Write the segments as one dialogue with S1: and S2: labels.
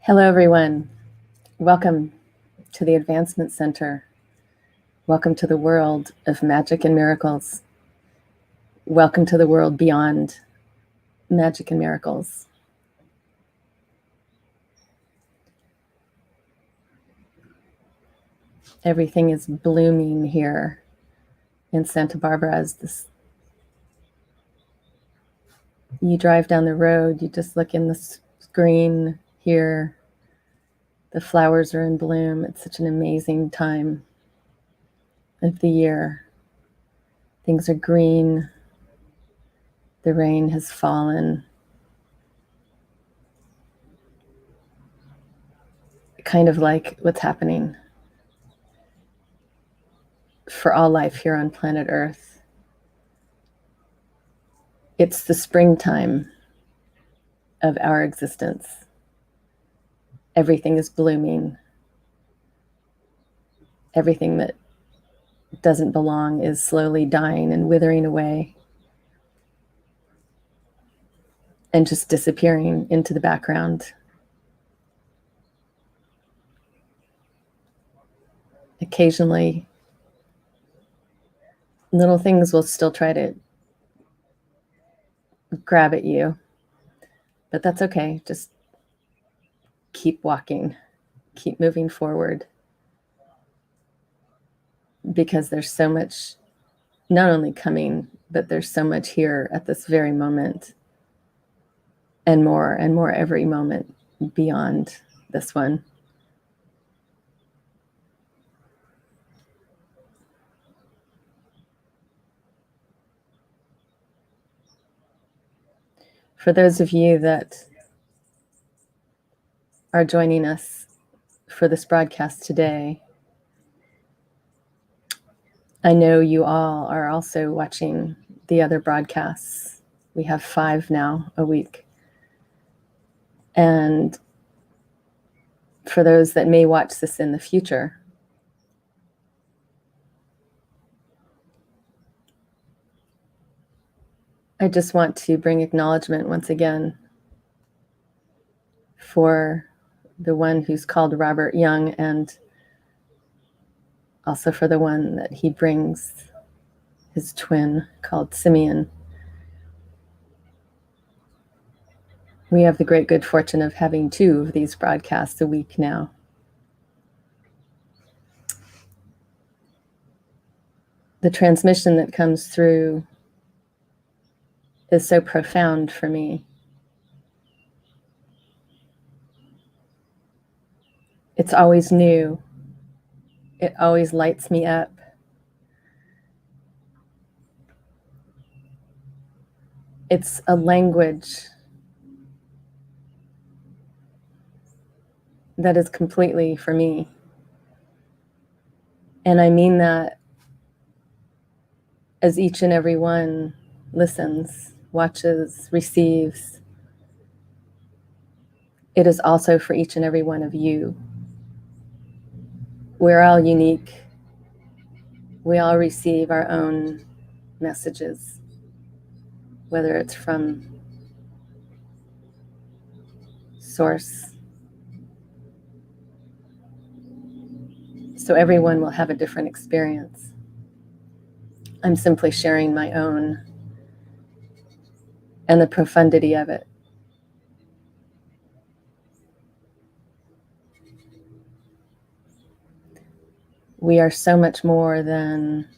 S1: Hello, everyone. Welcome to the Advancement Center. Welcome to the world of magic and miracles. Welcome to the world beyond magic and miracles. Everything is blooming here in Santa Barbara as this. You drive down the road, you just look in the screen here. The flowers are in bloom. It's such an amazing time of the year. Things are green. The rain has fallen. Kind of like what's happening for all life here on planet Earth. It's the springtime of our existence. Everything is blooming. Everything that doesn't belong is slowly dying and withering away and just disappearing into the background. Occasionally, little things will still try to grab at you, but that's okay. Just keep walking, keep moving forward, because there's so much not only coming, but there's so much here at this very moment, and more every moment beyond this one. For those of you that are joining us for this broadcast today, I know you all are also watching the other broadcasts. We have 5 now a week. And for those that may watch this in the future, I just want to bring acknowledgement once again for the one who's called Robert Young, and also for the one that he brings, his twin called Simeon. We have the great good fortune of having 2 of these broadcasts a week now. The transmission that comes through is so profound for me. It's always new. It always lights me up. It's a language that is completely for me. And I mean that as each and every one listens, watches, receives. It is also for each and every one of you. We're all unique. We all receive our own messages, whether it's from source. So everyone will have a different experience. I'm simply sharing my own and the profundity of it. We are so much more than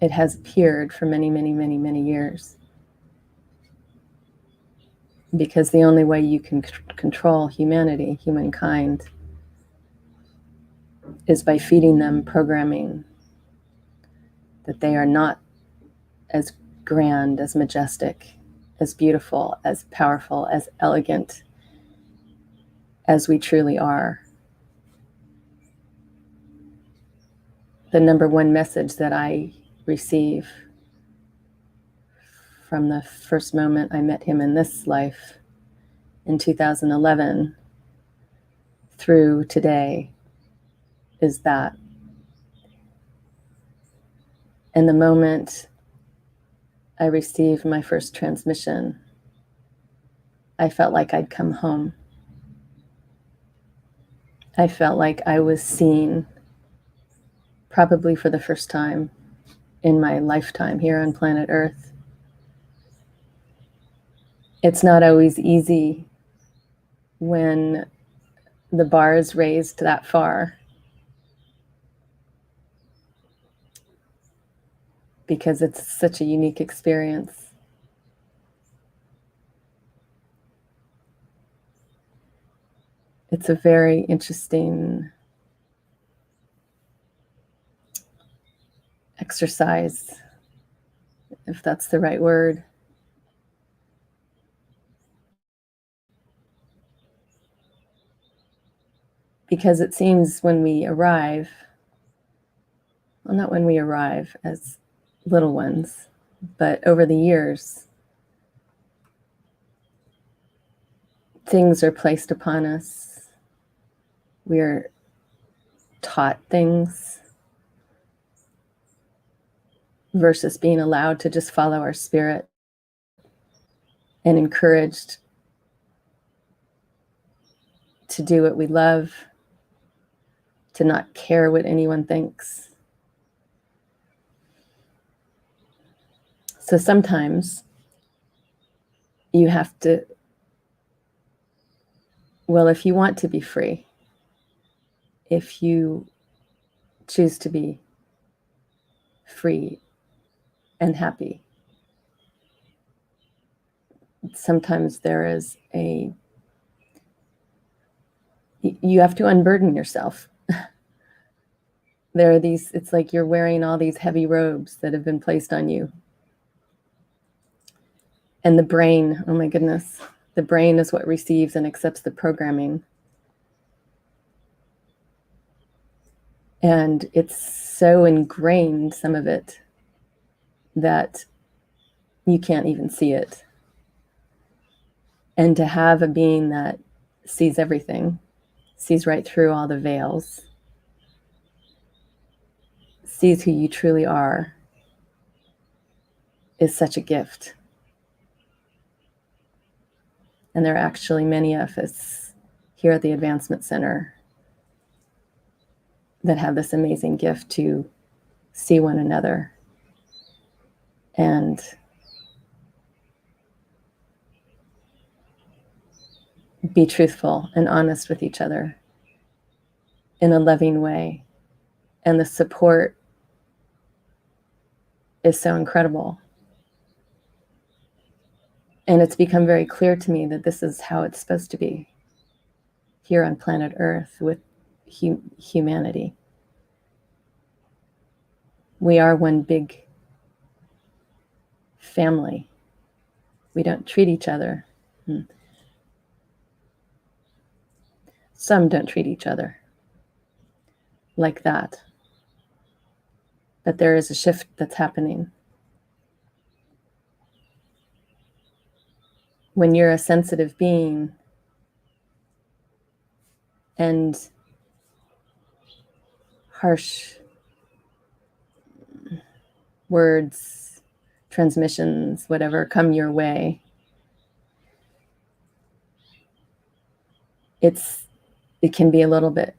S1: it has appeared for many, many, many, many years. Because the only way you can control humanity, humankind, is by feeding them programming that they are not as grand, as majestic, as beautiful, as powerful, as elegant as we truly are. The number one message that I receive from the first moment I met him in this life in 2011 through today is that. And the moment I received my first transmission, I felt like I'd come home. I felt like I was seen, probably for the first time in my lifetime here on planet Earth. It's not always easy when the bar is raised that far, because it's such a unique experience. It's a very interesting exercise, if that's the right word. Because it seems when we arrive, well, not when we arrive as little ones, but over the years, things are placed upon us. We're taught things versus being allowed to just follow our spirit, and encouraged to do what we love, to not care what anyone thinks. So sometimes you have to, well, if you want to be free, if you choose to be free and happy, sometimes there is you have to unburden yourself. There are these, it's like you're wearing all these heavy robes that have been placed on you. And the brain, oh my goodness, the brain is what receives and accepts the programming. And it's so ingrained, some of it, that you can't even see it. And to have a being that sees everything, sees right through all the veils, sees who you truly are, is such a gift. And there are actually many of us here at the Advancement Center that have this amazing gift to see one another and be truthful and honest with each other in a loving way. And the support is so incredible. And it's become very clear to me that this is how it's supposed to be here on planet Earth with humanity. We are one big family. We don't treat each other. Some don't treat each other like that. But there is a shift that's happening. When you're a sensitive being and harsh words, transmissions, whatever come your way, it can be a little bit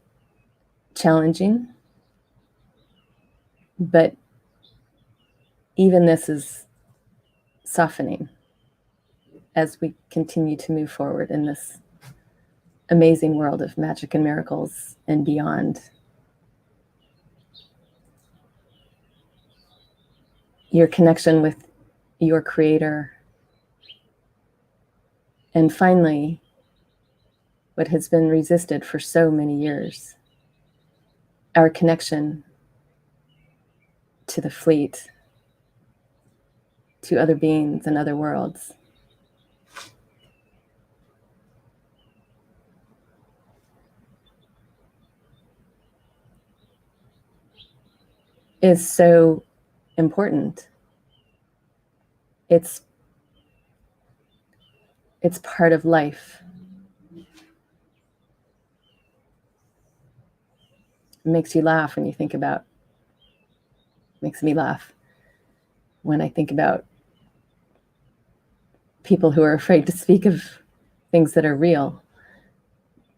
S1: challenging. But even this is softening as we continue to move forward in this amazing world of magic and miracles and beyond. Your connection with your Creator. And finally, what has been resisted for so many years, our connection to the fleet, to other beings and other worlds. Is so important. It's part of life. It makes you laugh when you think about, makes me laugh when I think about people who are afraid to speak of things that are real,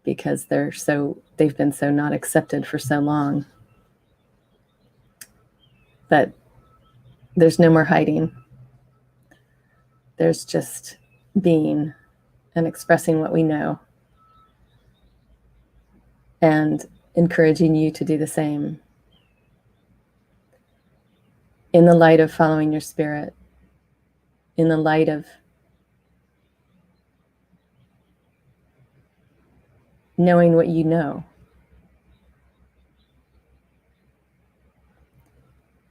S1: because they've been so not accepted for so long. But there's no more hiding. There's just being and expressing what we know, and encouraging you to do the same in the light of following your spirit, in the light of knowing what you know.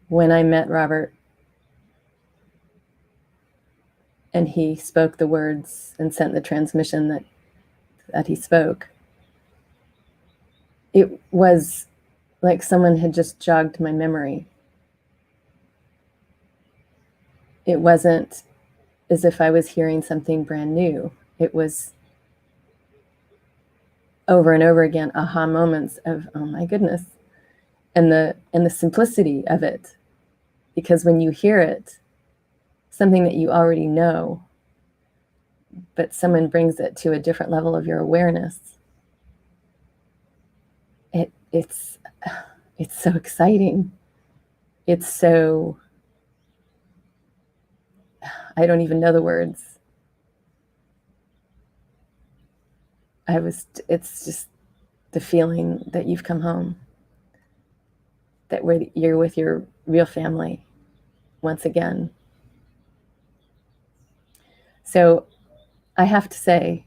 S1: When I met Robert and he spoke the words and sent the transmission that he spoke, it was like someone had just jogged my memory. It wasn't as if I was hearing something brand new. It was over and over again, aha moments of, oh my goodness, and the simplicity of it. Because when you hear it, something that you already know, but someone brings it to a different level of your awareness, it's so exciting. It's so, I don't even know the words. It's just the feeling that you've come home, that you're with your real family once again. So I have to say,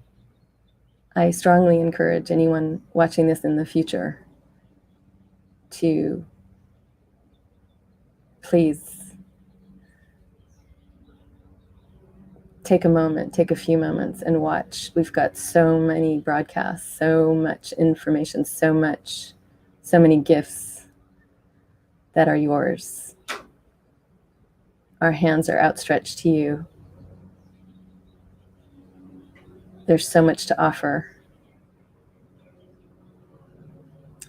S1: I strongly encourage anyone watching this in the future to please take a few moments and watch. We've got so many broadcasts, so much information, so many gifts that are yours. Our hands are outstretched to you. There's so much to offer.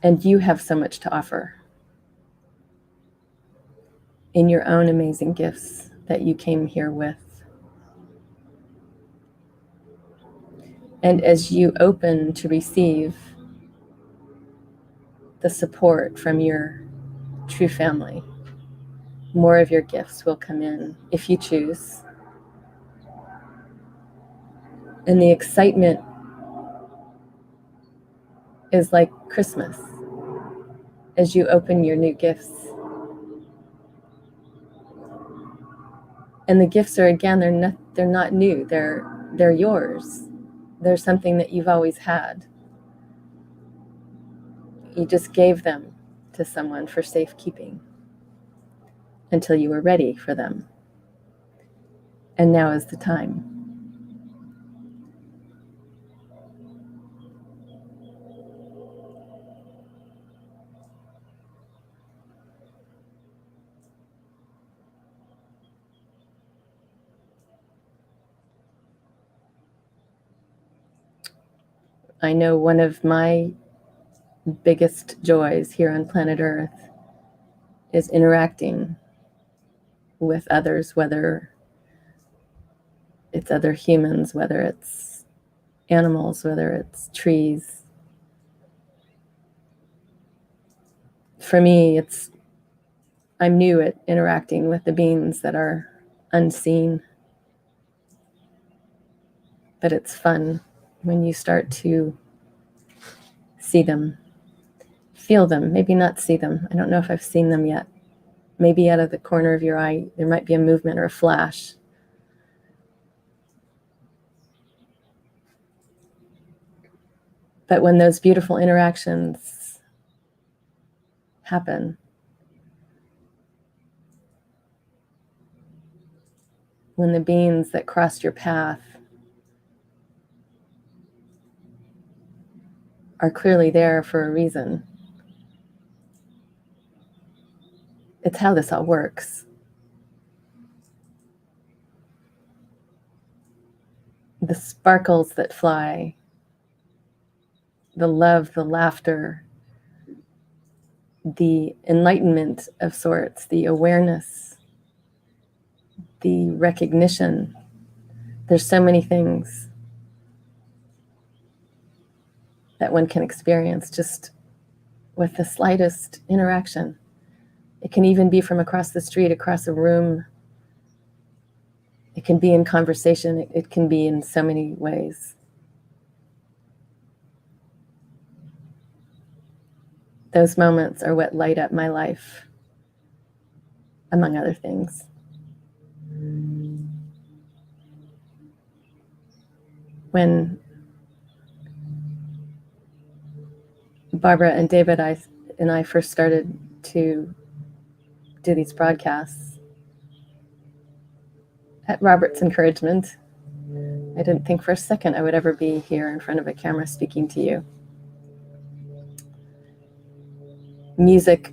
S1: And you have so much to offer in your own amazing gifts that you came here with. And as you open to receive the support from your true family, more of your gifts will come in if you choose. And the excitement is like Christmas as you open your new gifts. And the gifts are, again, they're not new. They're yours. They're something that you've always had. You just gave them to someone for safekeeping until you were ready for them. And now is the time. I know one of my biggest joys here on planet Earth is interacting with others, whether it's other humans, whether it's animals, whether it's trees. For me, I'm new at interacting with the beings that are unseen, but it's fun when you start to see them, feel them, maybe not see them. I don't know if I've seen them yet. Maybe out of the corner of your eye, there might be a movement or a flash. But when those beautiful interactions happen, when the beings that crossed your path are clearly there for a reason, it's how this all works. The sparkles that fly, the love, the laughter, the enlightenment of sorts, the awareness, the recognition. There's so many things that one can experience just with the slightest interaction. It can even be from across the street, across a room. It can be in conversation. It can be in so many ways. Those moments are what light up my life, among other things. When Barbara and David and I first started to do these broadcasts, at Robert's encouragement, I didn't think for a second I would ever be here in front of a camera speaking to you. Music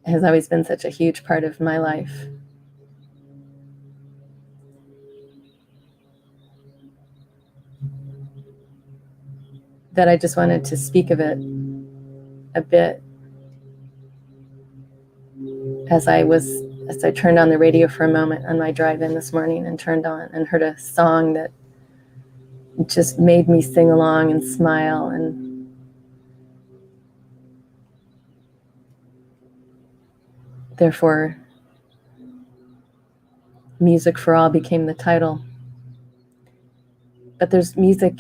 S1: has always been such a huge part of my life. That I just wanted to speak of it a bit as I turned on the radio for a moment on my drive in this morning and turned on and heard a song that just made me sing along and smile, and therefore Music for All became the title. But there's music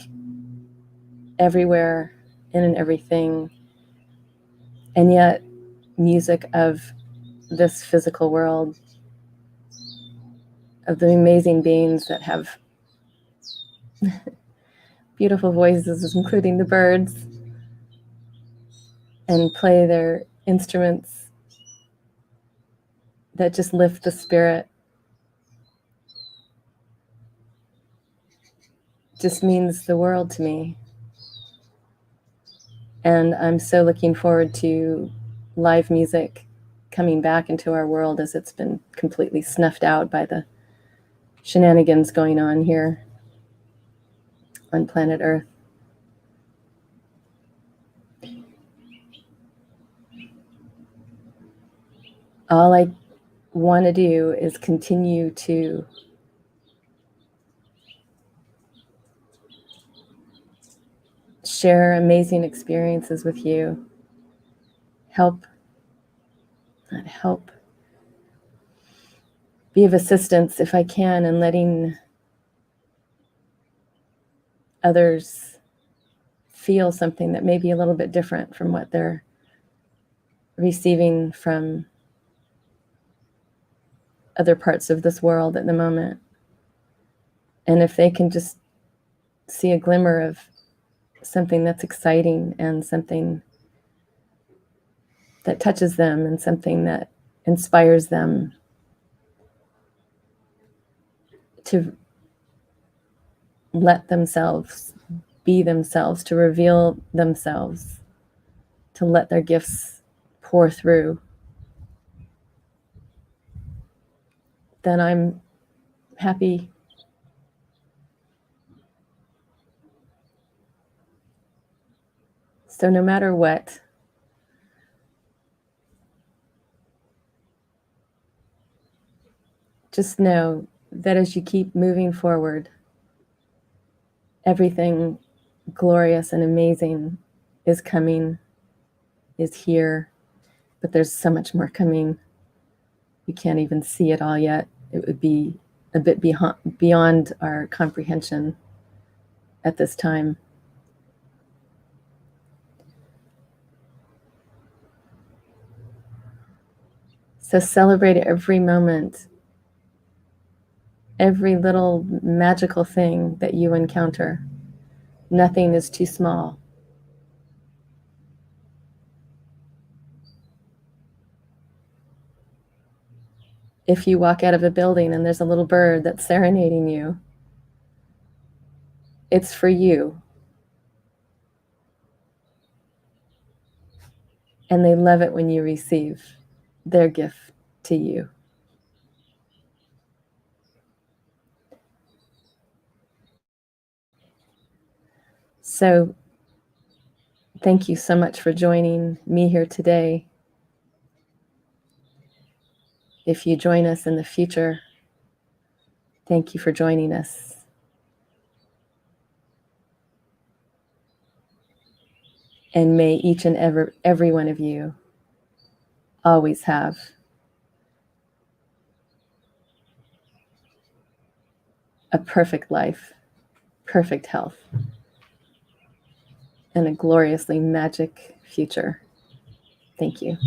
S1: everywhere, in and everything, and yet music of this physical world, of the amazing beings that have beautiful voices, including the birds, and play their instruments that just lift the spirit, just means the world to me. And I'm so looking forward to live music coming back into our world, as it's been completely snuffed out by the shenanigans going on here on planet Earth. All I want to do is continue to share amazing experiences with you, be of assistance if I can in letting others feel something that may be a little bit different from what they're receiving from other parts of this world at the moment. And if they can just see a glimmer of something that's exciting and something that touches them and something that inspires them to let themselves be themselves, to reveal themselves, to let their gifts pour through, then I'm happy. So no matter what, just know that as you keep moving forward, everything glorious and amazing is coming, is here, but there's so much more coming. We can't even see it all yet. It would be a bit beyond our comprehension at this time. So celebrate every moment, every little magical thing that you encounter. Nothing is too small. If you walk out of a building and there's a little bird that's serenading you, it's for you. And they love it when you receive their gift to you. So thank you so much for joining me here today. If you join us in the future, thank you for joining us. And may each and every one of you always have a perfect life, perfect health, and a gloriously magic future. Thank you.